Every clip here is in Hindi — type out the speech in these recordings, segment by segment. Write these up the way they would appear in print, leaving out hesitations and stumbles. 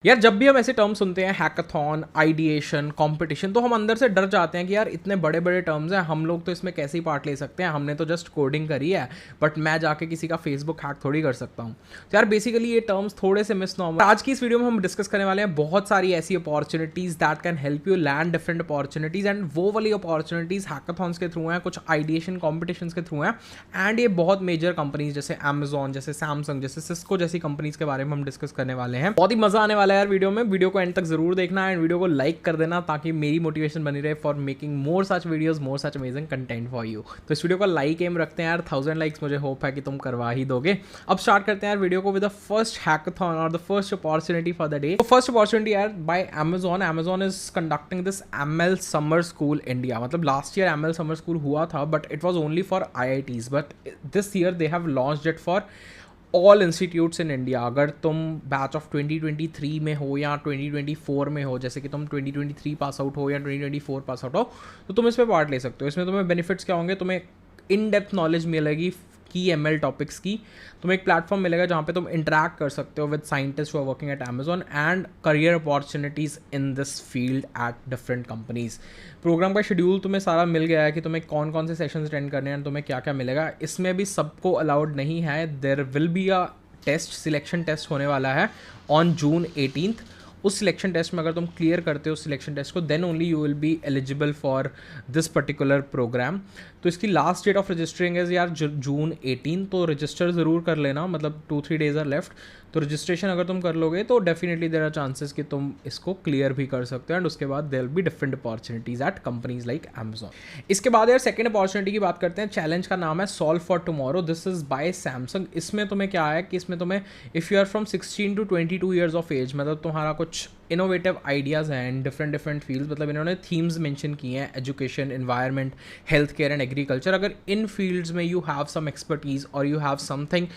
यार जब भी हम ऐसे टर्म सुनते हैं हैकाथॉन, आइडिएशन, कंपटीशन, तो हम अंदर से डर जाते हैं कि यार इतने बड़े बड़े टर्म्स हैं, हम लोग तो इसमें कैसे ही पार्ट ले सकते हैं, हमने तो जस्ट कोडिंग करी है, बट मैं जाके किसी का फेसबुक हैक थोड़ी कर सकता हूँ। तो यार बेसिकली ये टर्म्स थोड़े से मिसनॉर्मल। आज की इस वीडियो में हम डिस्कस करने वाले हैं बहुत सारी ऐसी opportunities that can help you land different opportunities, and वो वाली अपॉर्चुनिटीज हैकाथॉन्स के थ्रू हैं, कुछ आइडिएशन कॉम्पिटिशन्स के थ्रू हैं, एंड ये बहुत मेजर कंपनीज जैसे अमेजॉन, जैसे सैमसंग, जैसे सिस्को जैसी कंपनीज के बारे में हम डिस्कस करने वाले हैं। बहुत ही मजा आने वाला है यार वीडियो को एंड तक जरूर देखना एंड वीडियो को लाइक कर देना ताकि मेरी मोटिवेशन बनी रहे for making more such videos, more such amazing content for you. तो इस वीडियो का लाइक एम रखते हैं यार, 1000 लाइक्स मुझे होप है कि तुम करवा ही दोगे। अब स्टार्ट करते हैं यार वीडियो को विद द फर्स्ट हैकाथॉन और the first opportunity for the day. First opportunity यार by Amazon is conducting this ML summer school India. मतलब last year ML summer school हुआ था but it was only for IITs, but this year they have launched it for all institutes in India. अगर तुम बैच ऑफ 2023 में हो या 2024 में हो, जैसे कि तुम 2023 पास आउट हो या 2024 पास आउट हो, तो तुम इसमें पार्ट ले सकते हो। इसमें तुम्हें बेनिफिट्स क्या होंगे? तुम्हें इन डेप्थ नॉलेज मिलेगी की ML टॉपिक्स की। तुम्हें एक प्लेटफॉर्म मिलेगा जहाँ पे तुम इंटरैक्ट कर सकते हो with scientist who are working at Amazon, and career opportunities in this field at different companies. Program का शेड्यूल तुम्हें सारा मिल गया है कि तुम्हें कौन कौन से सेशंस अटेंड करने हैं, तुम्हें क्या क्या मिलेगा। इसमें भी सबको अलाउड नहीं है, there will be a test, selection test होने वाला है ऑन जून 18। उस सिलेक्शन टेस्ट में अगर तुम क्लियर करते हो सिलेक्शन टेस्ट को, then only you will be eligible for this particular program. तो इसकी last date of registering is यार जून 18, तो रजिस्टर ज़रूर कर लेना, मतलब 2-3 डेज आर लेफ्ट। तो रजिस्ट्रेशन अगर तुम कर लोगे तो डेफिनेटली देयर आर चांसेस कि तुम इसको क्लियर भी कर सकते हो, एंड उसके बाद there will be different opportunities at companies like Amazon. इसके बाद यार सेकंड अपॉर्चुनिटी की बात करते हैं। चैलेंज का नाम है solve for tomorrow, this is by Samsung. इसमें तुम्हें क्या है कि इसमें तुम्हें if you are from 16 to 22 years of age, मतलब तुम्हारा कुछ इनोवेटिव आइडियाज़ हैं इन डिफरेंट फील्ड्स, मतलब इन्होंने थीम्स मेंशन की हैं, education, environment, health care and agriculture. अगर इन फील्ड्स में यू हैव सम एक्सपर्टीज और you have something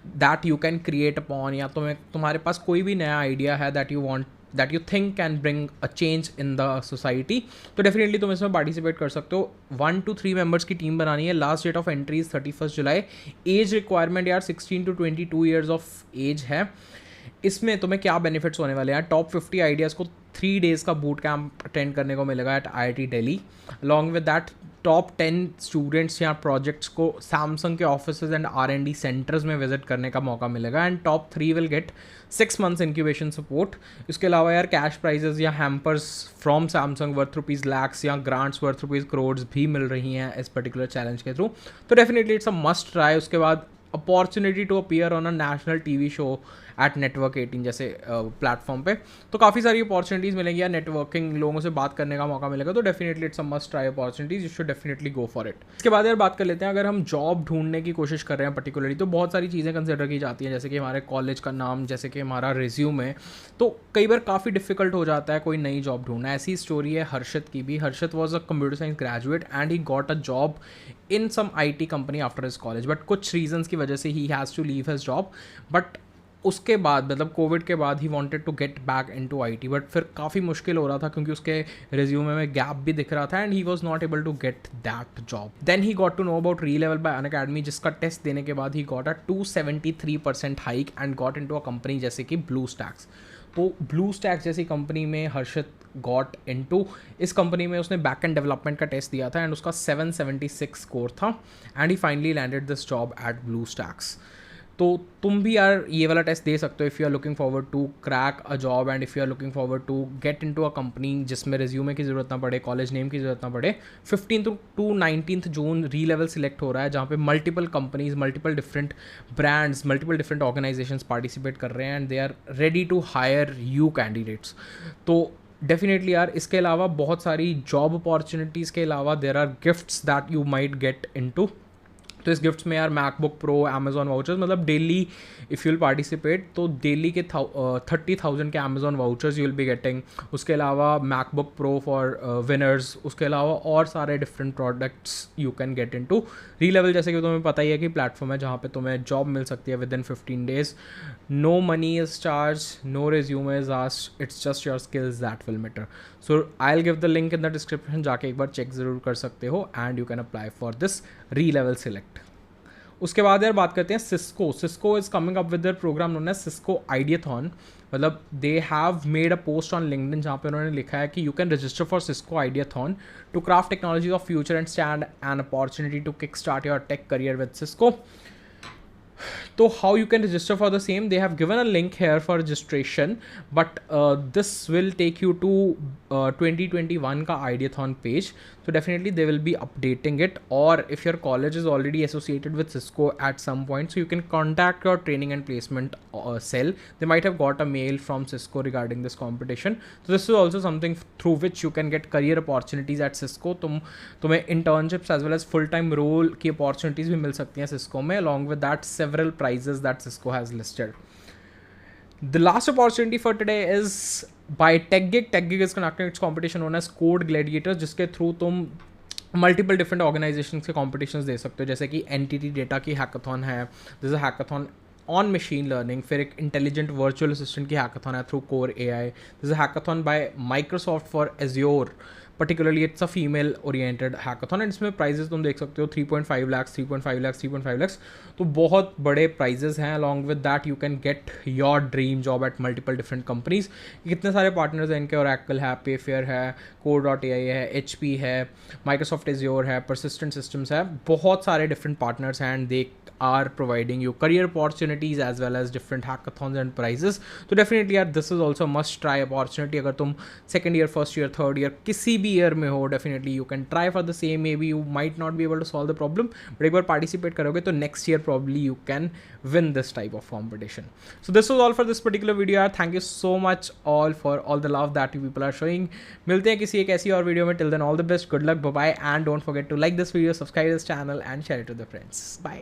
that you can create upon, या तुम्हारे पास कोई भी नया आइडिया है that you think can bring a change in the society, तो डेफिनेटली तुम इसमें पार्टिसिपेट कर सकते हो। 1 to 3 मेंबर्स की टीम बनानी है। Last date of entry 31 July. Age requirement यार 16 to 22 ईयर्स ऑफ एज है। इसमें तुम्हें क्या बेनिफिट्स होने वाले हैं? टॉप 50 आइडियाज़ को 3 डेज़ का बूट कैंप अटेंड करने को मिलेगा at IIT Delhi. Along with that top 10 students या प्रोजेक्ट्स को सैमसंग के ऑफिसेज एंड R&D सेंटर्स में विजिट करने का मौका मिलेगा, and top 3 will get 6 months incubation support. इसके अलावा यार कैश प्राइजेस या hampers from Samsung worth rupees lakhs या ग्रांट्स वर्थ रुपीज़ करोड्स भी मिल रही हैं इस पर्टिकुलर चैलेंज के थ्रू। तो definitely it's a must try. उसके बाद opportunity to appear on a national TV show at network 18 जैसे प्लेटफॉर्म पे। तो काफ़ी सारी अपॉर्चुनिटीज़ मिलेंगी या नेटवर्किंग, लोगों से बात करने का मौका मिलेगा। तो definitely it's a must try opportunities, you should definitely go for it. इसके बाद यार बात कर लेते हैं, अगर हम जॉब ढूंढने की कोशिश कर रहे हैं पर्टिकुलरली, तो बहुत सारी चीज़ें कंसिडर की जाती हैं, जैसे कि हमारे कॉलेज का नाम, जैसे कि हमारा रिज्यूमे। तो कई बार काफ़ी डिफिकल्ट हो जाता है कोई नई जॉब ढूंढना। ऐसी स्टोरी है हर्षित की भी। Harshit was a computer science graduate and he got a job in some IT company after his college, but कुछ रीजंस की वजह से he has to leave his job. But उसके बाद मतलब कोविड के बाद he wanted to get back into IT, but फिर काफ़ी मुश्किल हो रहा था क्योंकि उसके रिज्यूमे में गैप भी दिख रहा था, and he was not able to get that job. Then he got to know about Relevel by Unacademy, जिसका टेस्ट देने के बाद he got a 273% hike and got into a company जैसे कि ब्लूस्टैक्स। तो ब्लूस्टैक्स जैसी कंपनी में हर्षित गॉट इनटू। इस कंपनी में उसने बैक एंड डेवलपमेंट का टेस्ट दिया था एंड उसका 776 स्कोर था, and he finally landed this job eight BlueStacks. तो तुम भी यार ये वाला टेस्ट दे सकते हो if you are looking forward to crack a job, and if you are looking forward to get into a company जिसमें रिज्यूमे की ज़रूरत ना पड़े, कॉलेज नेम की ज़रूरत ना पड़े। 15 to 19 जून री-लेवल सिलेक्ट हो रहा है, जहाँ पे multiple companies, multiple different brands, multiple different organisations participate कर रहे हैं, and they are ready to hire you candidates. तो डेफिनेटली यार इसके अलावा बहुत सारी जॉब अपॉर्चुनिटीज़ के अलावा there are gifts that you might get into. तो इस गिफ्ट्स में यार मैकबुक प्रो, अमेजॉन वाउचर्स, मतलब daily if you will participate तो डेली के 30,000 के Amazon vouchers you will be getting. उसके अलावा मैकबुक प्रो फॉर विनर्स, उसके अलावा और सारे different products you can get into. Relevel जैसे कि तुम्हें पता ही है कि प्लेटफॉर्म है जहाँ पे तुम्हें जॉब मिल सकती है within 15 days। No money is charge, no resume is asked, it's just your skills that will matter. So I will give the link in the description, जाके एक बार चेक ज़रूर कर सकते हो, and you can apply for this Relevel select. उसके बाद यार बात करते हैं Cisco is coming up with their program known as Cisco ideathon. मतलब they have made a post on LinkedIn जहाँ पे उन्होंने लिखा है कि you can register for Cisco ideathon to craft technology of future and stand an opportunity to kick start your tech career with Cisco. So how you can register for the same, they have given a link here for registration, but this will take you to 2021 ka Ideathon page. So definitely they will be updating it, or if your college is already associated with Cisco at some point, so you can contact your training and placement cell. They might have got a mail from Cisco regarding this competition. So this is also something through which you can get career opportunities at Cisco. तुम्हें internships as well as full time role की opportunities भी मिल सकती हैं Cisco में, along with that several prizes that Cisco has listed. The last opportunity for today is by TechGig. TechGig is conducting its competition known as Code Gladiators, जिसके थ्रू तुम मल्टीपल डिफरेंट ऑर्गेनाइजेशंस के कॉम्पिटिशंस दे सकते हो, जैसे कि एंटिटी डेटा की हैकाथॉन है, this a hackathon on machine learning, फिर एक इंटेलिजेंट वर्चुअल असिस्टेंट की हैकाथॉन है through core AI, this a hackathon bye Microsoft for azure, particularly it's a female oriented hackathon and इसमें प्राइजेस तुम देख सकते हो 3.5 लाख, 3.5 लाख, 3.5 लाख, तो बहुत बड़े प्राइजेस हैं। Along with that you can get your dream job at multiple different companies. कितने सारे पार्टनर्स हैं इनके, ओरेकल है, पेफेयर है, Core.ai है, HP है, माइक्रोसॉफ्ट एज्योर है, परसिस्टेंट सिस्टम्स है, बहुत सारे डिफरेंट पार्टनर्स हैं and they are providing you career opportunities as well as different hackathons and prizes. So definitely यार this is also must try opportunity. अगर तुम second year, first year, third year किसी भी year में हो, definitely you can try for the same. Maybe you might not be able to solve the problem, but एक बार participate करोगे तो next year probably you can win this type of competition. So this was all for this particular video यार. Thank you so much all for all the love that you people are showing. मिलते हैं किसी एक ऐसी और वीडियो में. Till then all the best, good luck, bye bye, and don't forget to like this video, subscribe this channel and share it to the friends. Bye.